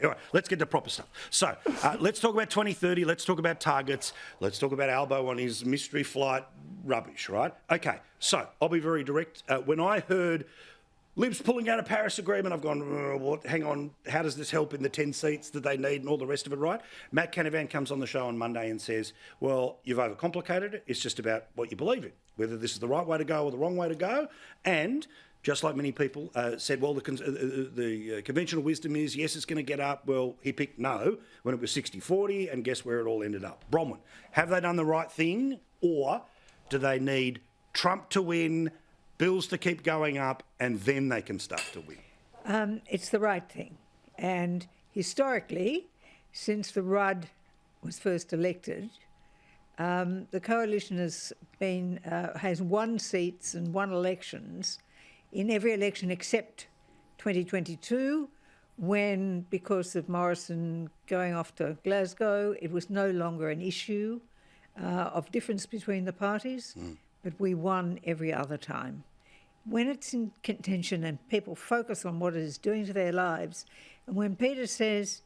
All right, let's get to proper stuff. So let's talk about 2030. Let's talk about targets. Let's talk about Albo on his mystery flight rubbish, right? Okay, so I'll be very direct. When I heard Libs pulling out a Paris Agreement, I've gone, what? Hang on, how does this help in the 10 seats that they need and all the rest of it, right? Matt Canavan comes on the show on Monday and says, well, you've overcomplicated it. It's just about what you believe in, whether this is the right way to go or the wrong way to go. And just like many people said, well, the conventional wisdom is, yes, it's going to get up. Well, he picked no when it was 60-40, and guess where it all ended up? Bronwyn, have they done the right thing, or do they need Trump to win, bills to keep going up, and then they can start to win? It's the right thing. And historically, since the Rudd was first elected, the coalition has won seats and won elections in every election except 2022, when, because of Morrison going off to Glasgow, it was no longer an issue of difference between the parties, but we won every other time. When it's in contention and people focus on what it is doing to their lives, and when Peter says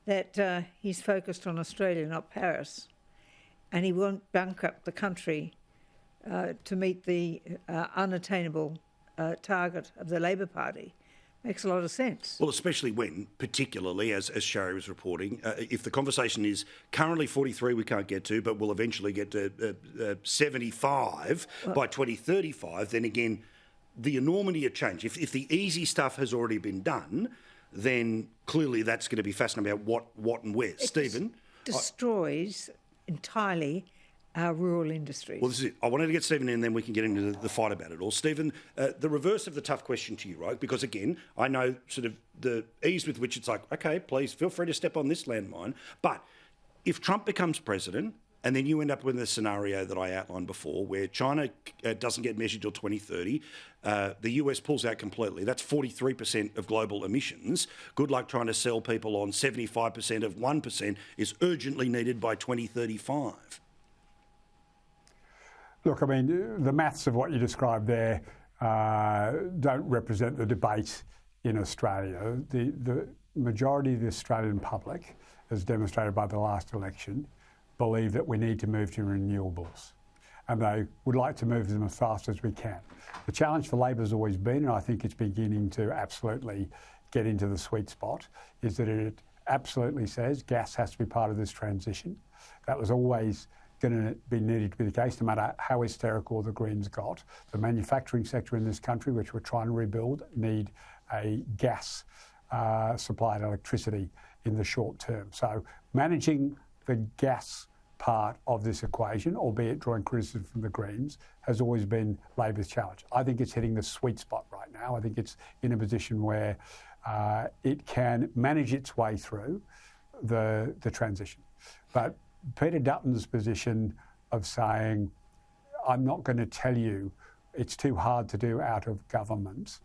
that he's focused on Australia, not Paris, and he won't bunk up the country to meet the unattainable target of the Labor Party, makes a lot of sense. Well, especially when, particularly, as Sherry was reporting, if the conversation is currently 43 we can't get to, but we'll eventually get to 75 by 2035, then again, the enormity of change. If the easy stuff has already been done, then clearly that's going to be fascinating about what and where. Stephen? Destroys entirely our rural industries. Well, this is it. I wanted to get Stephen in, and then we can get into the fight about it all. Stephen, the reverse of the tough question to you, right? Because, again, I know sort of the ease with which it's like, OK, please, feel free to step on this landmine. But if Trump becomes president, and then you end up with a scenario that I outlined before where China doesn't get measured till 2030, the US pulls out completely. That's 43% of global emissions. Good luck trying to sell people on 75% of 1% is urgently needed by 2035. Look, I mean, the maths of what you described there don't represent the debate in Australia. The majority of the Australian public, as demonstrated by the last election, believe that we need to move to renewables, and they would like to move them as fast as we can. The challenge for Labor has always been, and I think it's beginning to absolutely get into the sweet spot, is that it absolutely says gas has to be part of this transition. That was always going to be needed to be the case, no matter how hysterical the Greens got. The manufacturing sector in this country, which we're trying to rebuild, need a gas supplied electricity in the short term. So managing the gas part of this equation, albeit drawing criticism from the Greens, has always been Labor's challenge. I think it's hitting the sweet spot right now. I think it's in a position where it can manage its way through the transition. But Peter Dutton's position of saying, I'm not going to tell you, it's too hard to do out of government.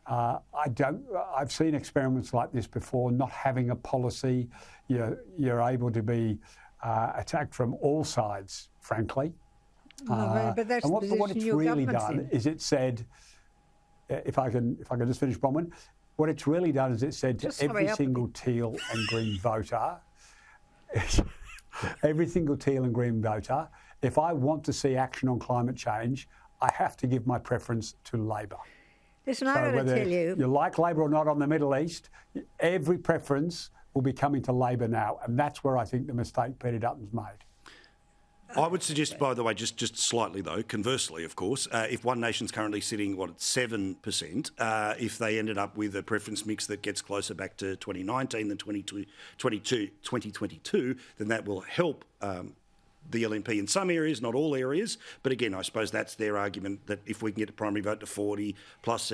I've seen experiments like this before, not having a policy. You're able to be attacked from all sides, frankly. But that's and what the it's really done is it said, if I can just finish, Bronwyn, what it's really done is it said to every single teal and green voter, every single teal and green voter, if I want to see action on climate change, I have to give my preference to Labor. Listen, I'm going to tell you. You like Labor or not on the Middle East, every preference will be coming to Labor now, and that's where I think the mistake Peter Dutton's made. I would suggest, by the way, just slightly though, conversely, of course, if One Nation's currently sitting, at 7%, if they ended up with a preference mix that gets closer back to 2019 than 2022, then that will help the LNP in some areas, not all areas. But again, I suppose that's their argument, that if we can get the primary vote to 40 plus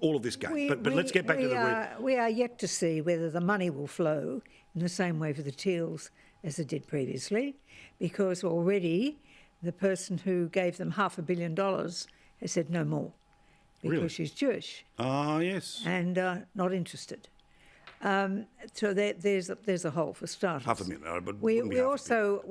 all of this game. But let's get back to we are yet to see whether the money will flow in the same way for the Teals as it did previously, because already the person who gave them $500 million has said no more, because she's Jewish. Ah, yes. And not interested. So there's a hole for starters. $500,000, but we also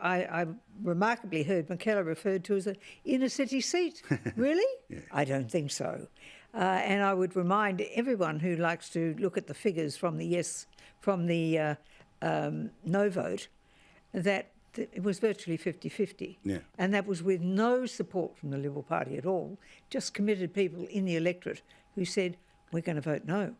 I remarkably heard McKellar referred to as an inner city seat. Really? Yeah. I don't think so. And I would remind everyone who likes to look at the figures from the no vote, that it was virtually 50-50. Yeah. And that was with no support from the Liberal Party at all, just committed people in the electorate who said, we're going to vote no.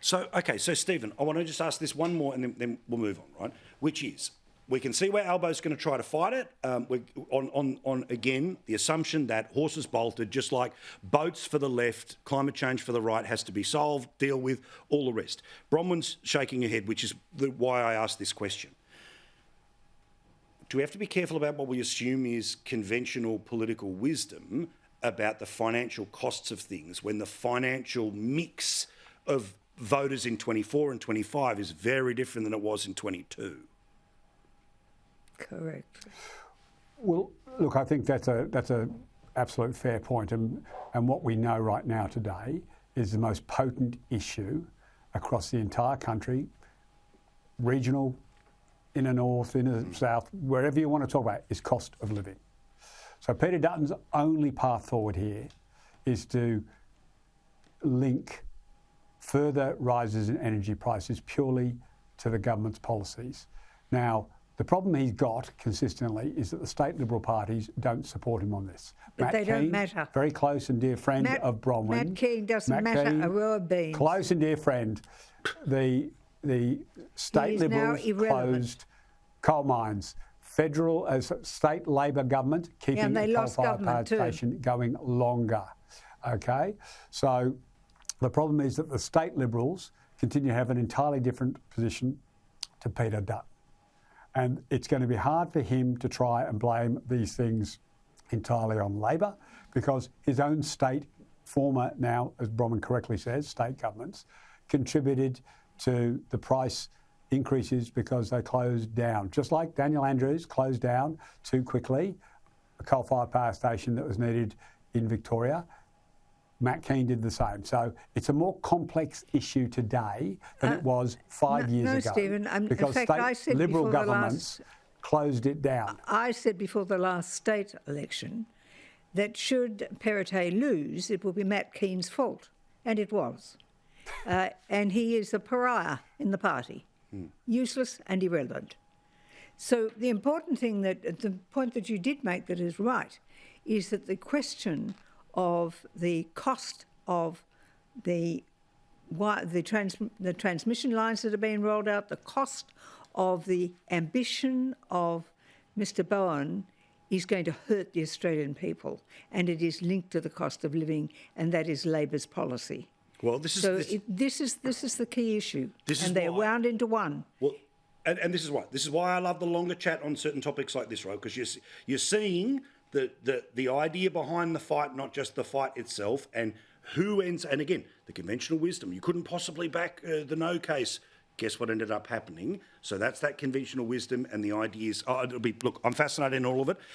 So, okay, so Stephen, I want to just ask this one more and then we'll move on, right? Which is, we can see where Albo's going to try to fight it. On again, the assumption that horses bolted, just like boats for the left, climate change for the right has to be solved, deal with, all the rest. Bronwyn's shaking her head, which is why I asked this question. Do we have to be careful about what we assume is conventional political wisdom about the financial costs of things when the financial mix of voters in 24 and 25 is very different than it was in 22? Correct. Well, look, I think that's a absolute fair point. And what we know right now today is the most potent issue across the entire country, regional, inner north, inner south, wherever you want to talk about, is cost of living. So Peter Dutton's only path forward here is to link further rises in energy prices purely to the government's policies. Now, the problem he's got consistently is that the state Liberal parties don't support him on this. But Matt they don't Keane, matter. very close and dear friend of Bronwyn. Matt Keane doesn't Matt matter Keane, a row of beans. close and dear friend. The state He is now Liberals irrelevant. closed coal mines. Federal, state Labor government keeping and they the lost coal-fired power government too. station going longer. Okay, so the problem is that the state Liberals continue to have an entirely different position to Peter Dutton. And it's going to be hard for him to try and blame these things entirely on Labor because his own state, former now, as Bronwyn correctly says, state governments, contributed to the price increases because they closed down. Just like Daniel Andrews closed down too quickly a coal-fired power station that was needed in Victoria, Matt Keane did the same. So it's a more complex issue today than it was 5 years ago. No, Stephen. Because in fact, I state said Liberal before governments closed it down. I said before the last state election that should Perrottet lose, it will be Matt Keane's fault. And it was. And he is a pariah in the party. Useless and irrelevant. So the important thing, the point that you did make that is right, is that the question of the cost of the transmission lines that are being rolled out, the cost of the ambition of Mr Bowen is going to hurt the Australian people, and it is linked to the cost of living, and that is Labor's policy. Well, this is the key issue, and they're wound into one. Well, and this is why. This is why I love the longer chat on certain topics like this, right? Because you're seeing the idea behind the fight, not just the fight itself, and who ends. And again, the conventional wisdom. You couldn't possibly back the no case. Guess what ended up happening? So that's that conventional wisdom, and the idea is, it'll be. Look, I'm fascinated in all of it.